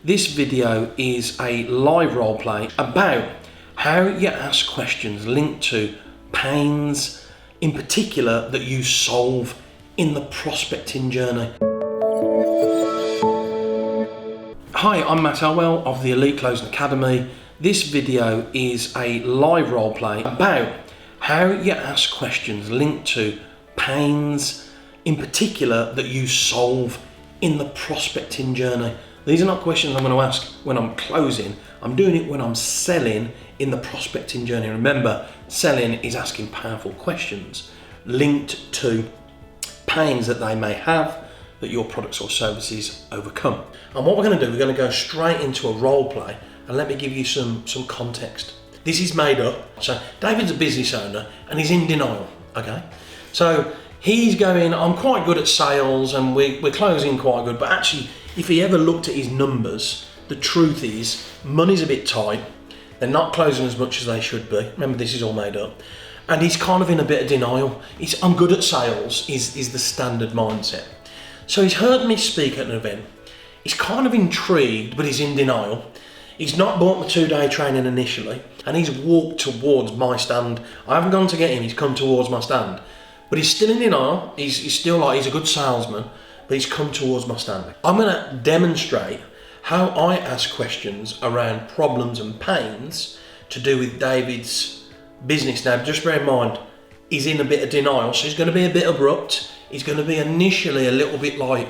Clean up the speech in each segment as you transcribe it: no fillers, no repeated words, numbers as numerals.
This video is a live role play about how you ask questions linked to pains, in particular, that you solve in the prospecting journey. Hi, I'm Matt Elwell of the Elite Closing Academy. This video is a live role play about how you ask questions linked to pains, in particular, that you solve in the prospecting journey. These are not questions I'm going to ask when I'm closing. I'm doing it when I'm selling in the prospecting journey. Remember, selling is asking powerful questions linked to pains that they may have that your products or services overcome. And what we're going to do, we're going to go straight into a role play, and let me give you some context. This is made up. So David's a business owner and he's in denial, okay? So he's going, I'm quite good at sales and we're closing quite good, but actually, if he ever looked at his numbers, the truth is money's a bit tight. They're not closing as much as they should be. Remember, this is all made up. And he's kind of in a bit of denial. I'm good at sales is the standard mindset. So he's heard me speak at an event. He's kind of intrigued, but he's in denial. He's not bought my 2-day training initially, and he's walked towards my stand. I haven't gone to get him, he's come towards my stand. But he's still in denial. He's still like, he's a good salesman, but he's come towards my stand. I'm gonna demonstrate how I ask questions around problems and pains to do with David's business. Now, just bear in mind, he's in a bit of denial, so he's gonna be a bit abrupt. He's gonna be initially a little bit like,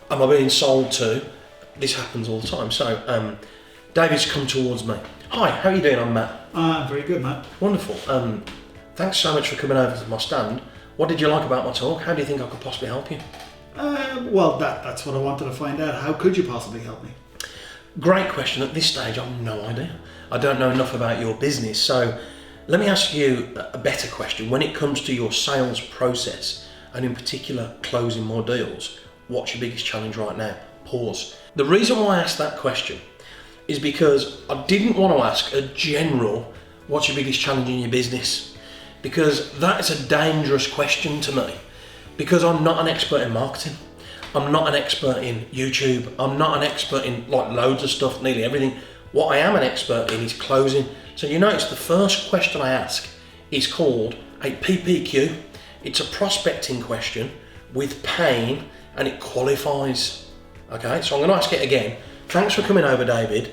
am I being sold to? This happens all the time. So, David's come towards me. Hi, how are you doing? I'm Matt. I'm very good, Matt. Wonderful. Thanks so much for coming over to my stand. What did you like about my talk? How do you think I could possibly help you? Well, that's what I wanted to find out. How could you possibly help me? Great question. At this stage, I've no idea. I don't know enough about your business. So let me ask you a better question. When it comes to your sales process, and in particular, closing more deals, what's your biggest challenge right now? Pause. The reason why I asked that question is because I didn't want to ask a general, what's your biggest challenge in your business? Because that is a dangerous question to me, because I'm not an expert in marketing. I'm not an expert in YouTube. I'm not an expert in like loads of stuff, nearly everything. What I am an expert in is closing. So you notice the first question I ask is called a PPQ. It's a prospecting question with pain, and it qualifies. Okay, so I'm going to ask it again. Thanks for coming over, David.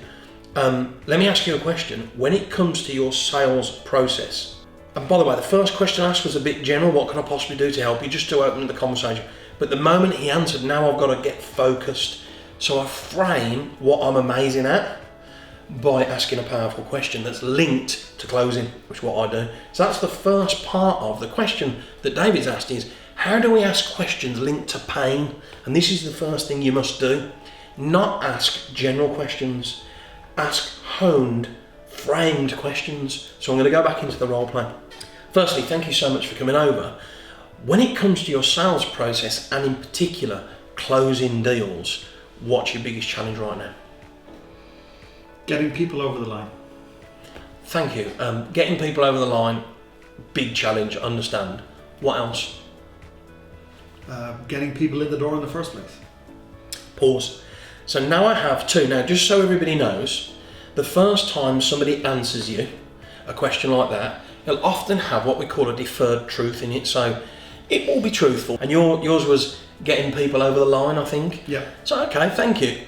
Let me ask you a question. When it comes to your sales process, and by the way, the first question I asked was a bit general. What can I possibly do to help you? Just to open the conversation. But the moment he answered, now I've got to get focused. So I frame what I'm amazing at by asking a powerful question that's linked to closing, which is what I do. So that's the first part of the question that David's asked is, how do we ask questions linked to pain? And this is the first thing you must do. Not ask general questions. Ask honed, framed questions. So I'm going to go back into the role play. Firstly, thank you so much for coming over. When it comes to your sales process, and in particular, closing deals, what's your biggest challenge right now? Getting people over the line. Thank you. Getting people over the line, big challenge, understand. What else? Getting people in the door in the first place. Pause. So now I have two. Now, just so everybody knows, the first time somebody answers you a question like that, it'll often have what we call a deferred truth in it. So it will be truthful. And yours was getting people over the line, I think. Yeah. So, okay, thank you.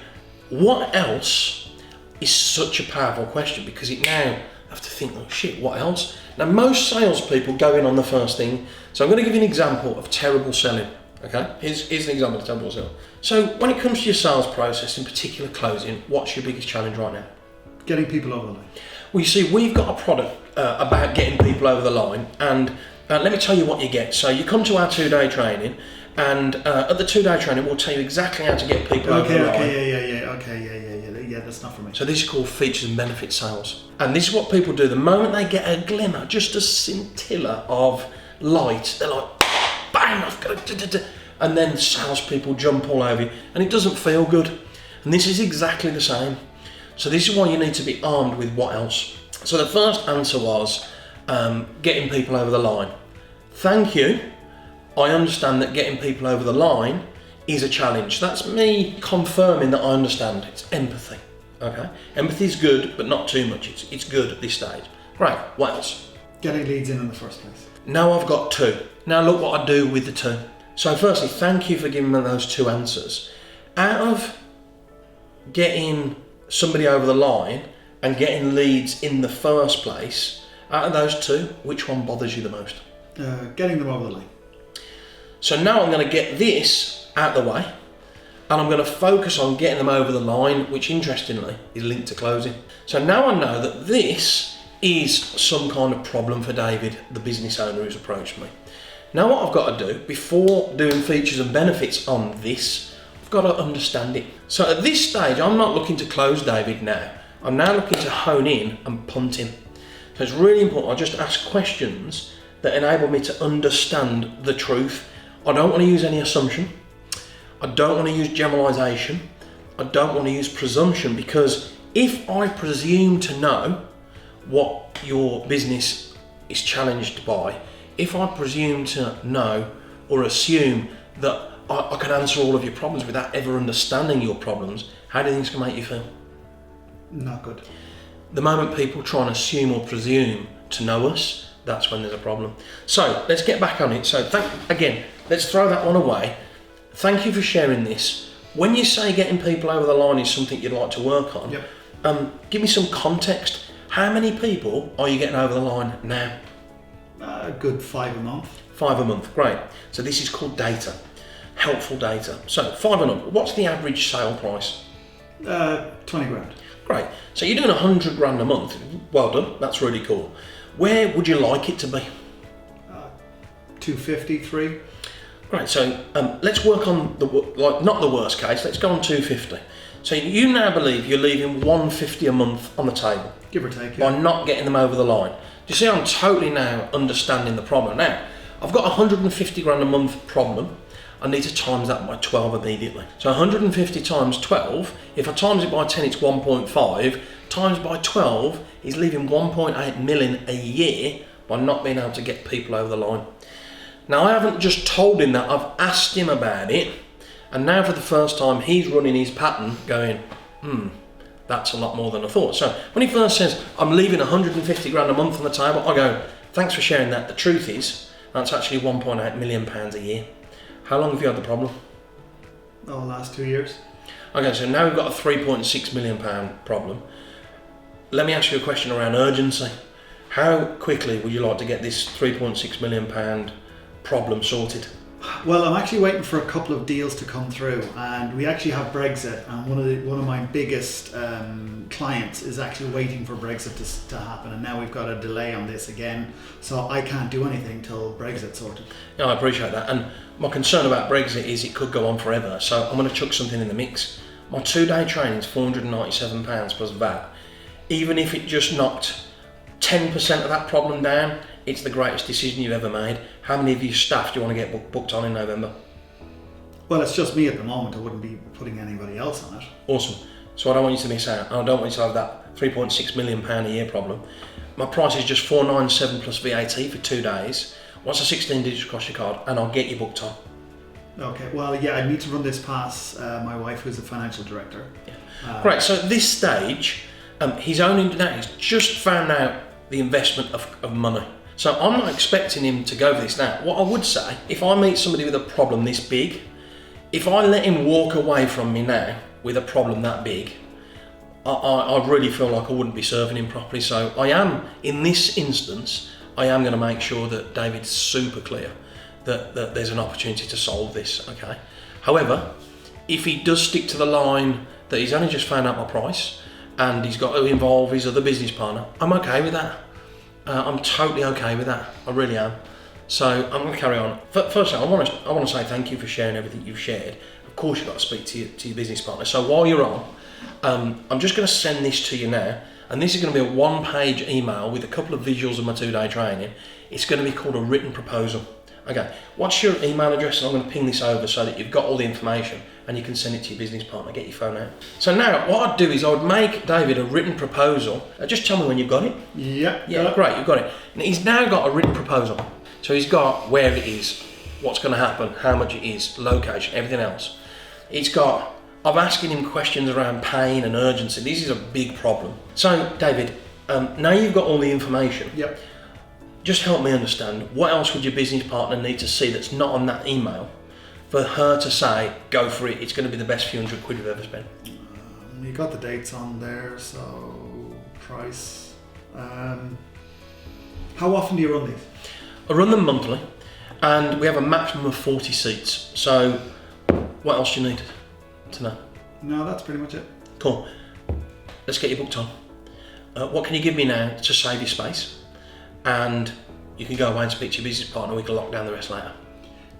What else is such a powerful question? Because it now have to think, oh shit, what else? Now, most salespeople go in on the first thing. So I'm going to give you an example of terrible selling. Okay, here's an example of terrible selling. So when it comes to your sales process, in particular closing, what's your biggest challenge right now? Getting people over the line. Well, you see, we've got a product about getting people over the line, and let me tell you what you get. So you come to our 2-day training, and at the 2-day training, we'll tell you exactly how to get people over the line. Yeah, that's not for me. So this is called features and benefits sales. And this is what people do. The moment they get a glimmer, just a scintilla of light, they're like, bang, I've got to, and then salespeople jump all over you, and it doesn't feel good. And this is exactly the same. So this is why you need to be armed with what else. So the first answer was getting people over the line. Thank you. I understand that getting people over the line is a challenge. That's me confirming that I understand. It's empathy. Okay. Empathy is good, but not too much. It's good at this stage. Great. What else? Getting leads in the first place. Now I've got 2. Now look what I do with the 2. So firstly, thank you for giving me those 2 answers. Out of getting somebody over the line and getting leads in the first place, out of those 2, which one bothers you the most? Getting them over the line. So now I'm going to get this out of the way, and I'm going to focus on getting them over the line, which interestingly is linked to closing. So now I know that this is some kind of problem for David, the business owner who's approached me. Now what I've got to do, before doing features and benefits on this, I've got to understand it. So at this stage, I'm not looking to close David now. I'm now looking to hone in and punt him. So it's really important I just ask questions that enable me to understand the truth. I don't want to use any assumption. I don't want to use generalisation. I don't want to use presumption, because if I presume to know what your business is challenged by, if I presume to know or assume that I can answer all of your problems without ever understanding your problems, how do you think it's going to make you feel? Not good. The moment people try and assume or presume to know us, that's when there's a problem. So let's get back on it. So again, let's throw that one away. Thank you for sharing this. When you say getting people over the line is something you'd like to work on, give me some context. How many people are you getting over the line now? A good 5 a month. 5 a month, great. So this is called data, helpful data. So 5 and up, what's the average sale price? 20 grand. Great. So you're doing 100 grand a month. Well done. That's really cool. Where would you like it to be? 250, 3. Great. So let's work on not the worst case. Let's go on 250. So you now believe you're leaving 150 a month on the table, give or take, by not getting them over the line. Do you see? I'm totally now understanding the problem. Now I've got 150 grand a month problem. I need to times that by 12 immediately. So 150 times 12, if I times it by 10, it's 1.5, times by 12 is leaving 1.8 million a year by not being able to get people over the line. Now I haven't just told him that, I've asked him about it, and now for the first time he's running his pattern going, that's a lot more than I thought. So when he first says, I'm leaving 150 grand a month on the table, I go, thanks for sharing that. The truth is, that's actually 1.8 million pounds a year. How long have you had the problem? Oh, last 2 years. Okay, so now we've got a 3.6 million pound problem. Let me ask you a question around urgency. How quickly would you like to get this 3.6 million pound problem sorted? Well, I'm actually waiting for a couple of deals to come through, and we actually have Brexit, and one of my biggest clients is actually waiting for Brexit to happen, and now we've got a delay on this again, so I can't do anything till Brexit's sorted. Yeah, I appreciate that, and my concern about Brexit is it could go on forever, so I'm going to chuck something in the mix. My 2-day training is £497 plus VAT. Even if it just knocked 10% of that problem down, it's the greatest decision you've ever made. How many of your staff do you want to get booked on in November? Well, it's just me at the moment. I wouldn't be putting anybody else on it. Awesome. So I don't want you to miss out. I don't want you to have that £3.6 million a year problem. My price is just $497 plus VAT for 2 days. What's the 16 digits across your card? And I'll get you booked on. Okay, well, yeah, I need to run this past my wife, who's the financial director. Yeah. Great, so at this stage, he's just found out the investment of money. So I'm not expecting him to go for this now. What I would say, if I meet somebody with a problem this big, if I let him walk away from me now with a problem that big, I really feel like I wouldn't be serving him properly. So I am, in this instance, I am going to make sure that David's super clear that there's an opportunity to solve this, okay? However, if he does stick to the line that he's only just found out my price and he's got to involve his other business partner, I'm okay with that. I'm totally okay with that. I really am. So I'm going to carry on. Firstly, I want to say thank you for sharing everything you've shared. Of course, you've got to speak to your business partner. So while you're on, I'm just going to send this to you now. And this is going to be a 1-page email with a couple of visuals of my 2-day training. It's going to be called a written proposal. Okay, what's your email address? And I'm going to ping this over so that you've got all the information and you can send it to your business partner. Get your phone out. So now what I'd do is I would make David a written proposal. Just tell me when you've got it. Yeah, great, you've got it. And he's now got a written proposal. So he's got where it is, what's going to happen, how much it is, location, everything else. He's got I'm asking him questions around pain and urgency. This is a big problem. So, David, now you've got all the information. Yep. Just help me understand, what else would your business partner need to see that's not on that email for her to say, go for it, it's going to be the best few hundred quid you've ever spent? You got the dates on there, so price. How often do you run these? I run them monthly, and we have a maximum of 40 seats. So, what else do you need to know? No, that's pretty much it. Cool. Let's get you booked on. What can you give me now to save you space? And you can go away and speak to your business partner. We can lock down the rest later.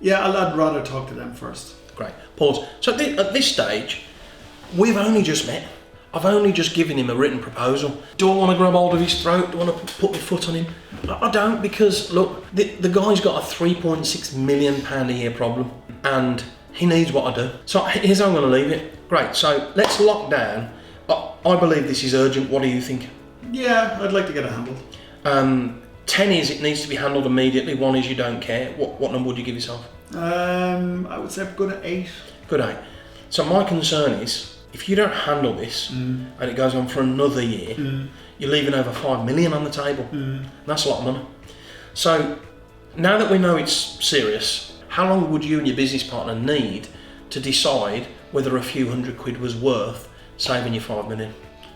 Yeah, I'd rather talk to them first. Great. Pause. So at this stage, we've only just met. I've only just given him a written proposal. Do I want to grab hold of his throat? Do I want to put my foot on him? I don't, because look, the guy's got a £3.6 million a year problem, and he needs what I do. So here's how I'm going to leave it. Great. So let's lock down. I believe this is urgent. What do you think? Yeah, I'd like to get it handled. 10 is it needs to be handled immediately. 1 is you don't care. What number would you give yourself? I would say good at 8. Good 8. So my concern is, if you don't handle this and it goes on for another year, you're leaving over 5 million on the table. That's a lot of money. So now that we know it's serious, how long would you and your business partner need to decide whether a few hundred quid was worth saving you 5 million?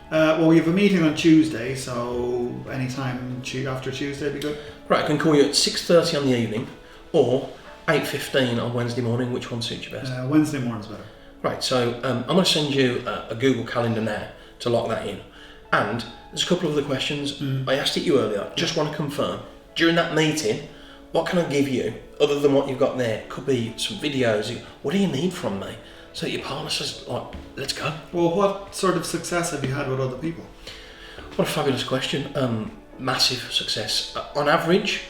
Well, we have a meeting on Tuesday, so anytime after Tuesday would be good. Right, I can call you at 6:30 on the evening or 8:15 on Wednesday morning. Which one suits you best? Wednesday morning's better. Right, so I'm going to send you a Google Calendar now to lock that in. And there's a couple of other questions. I asked it you earlier. Just want to confirm. During that meeting, what can I give you other than what you've got there? Could be some videos. What do you need from me? So your partner says, like, let's go. Well, what sort of success have you had with other people? What a fabulous question. Massive success. On average,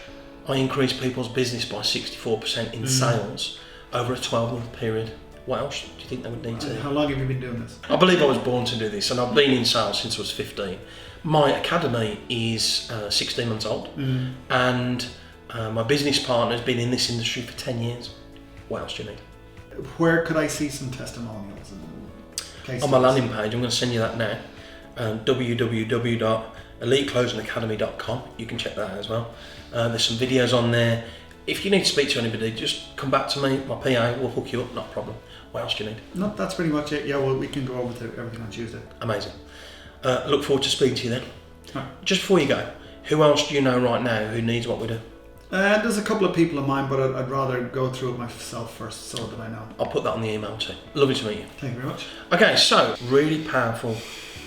I increase people's business by 64% in sales over a 12-month period. What else do you think they would need to? How long have you been doing this? I believe I was born to do this, and I've been in sales since I was 15. My academy is 16 months old, and my business partner has been in this industry for 10 years. What else do you need? Where could I see some testimonials and case On my studies? landing page, I'm going to send you that now. www.eliteclosingacademy.com. You can check that out as well. There's some videos on there. If you need to speak to anybody, just come back to me. My PA will hook you up, not a problem. What else do you need? No, that's pretty much it. Yeah, well, we can go over everything on Tuesday. Amazing. Look forward to speaking to you then. Right. Just before you go, who else do you know right now who needs what we do? There's a couple of people of mine, but I'd rather go through it myself first so that I know. I'll put that on the email too. Lovely to meet you. Thank you very much. Okay, so really powerful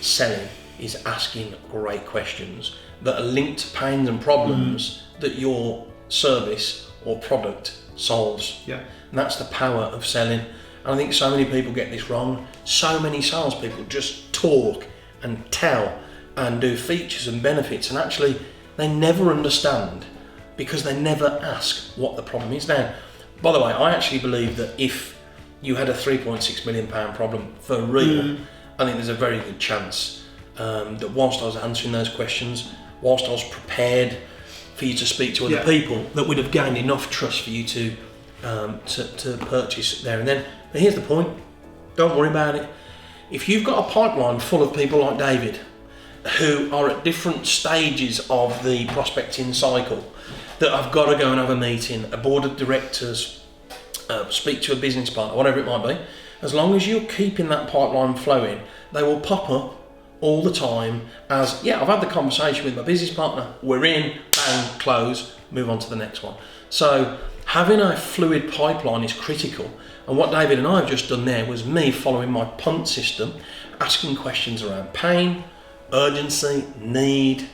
selling is asking great questions that are linked to pains and problems that your service or product solves. Yeah. And that's the power of selling. And I think so many people get this wrong. So many salespeople just talk and tell and do features and benefits, and actually they never understand because they never ask what the problem is. Now, by the way, I actually believe that if you had a £3.6 million problem for real, I think there's a very good chance that whilst I was answering those questions, whilst I was prepared for you to speak to other people, that would have gained enough trust for you to purchase there and then. But here's the point, don't worry about it. If you've got a pipeline full of people like David, who are at different stages of the prospecting cycle, that I've got to go and have a meeting, a board of directors, speak to a business partner, whatever it might be, as long as you're keeping that pipeline flowing, they will pop up all the time as, yeah, I've had the conversation with my business partner, we're in, bang, close, move on to the next one. So having a fluid pipeline is critical. And what David and I have just done there was me following my PUNT system, asking questions around pain, urgency, need,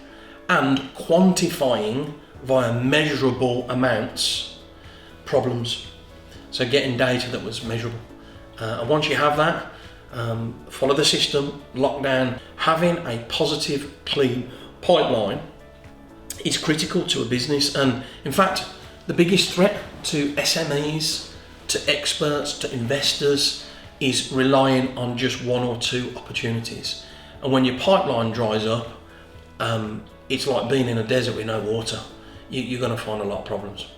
and quantifying via measurable amounts problems. So getting data that was measurable. And once you have that, follow the system, lock down. Having a positive, clean pipeline is critical to a business. And in fact, the biggest threat to SMEs, to experts, to investors is relying on just 1 or 2 opportunities. And when your pipeline dries up, it's like being in a desert with no water. You're going to find a lot of problems.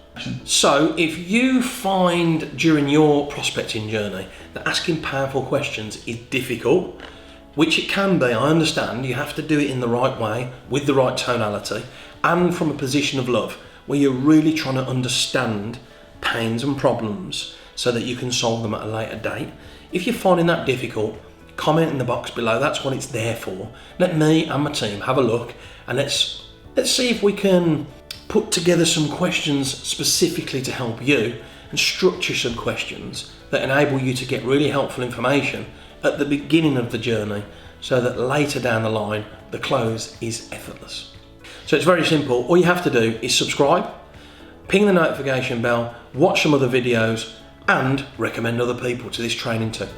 So if you find during your prospecting journey that asking powerful questions is difficult, which it can be, I understand, you have to do it in the right way, with the right tonality, and from a position of love, where you're really trying to understand pains and problems so that you can solve them at a later date. If you're finding that difficult, comment in the box below, that's what it's there for. Let me and my team have a look, and let's see if we can put together some questions specifically to help you and structure some questions that enable you to get really helpful information at the beginning of the journey so that later down the line the close is effortless. So it's very simple. All you have to do is subscribe, ping the notification bell, watch some other videos and recommend other people to this training too.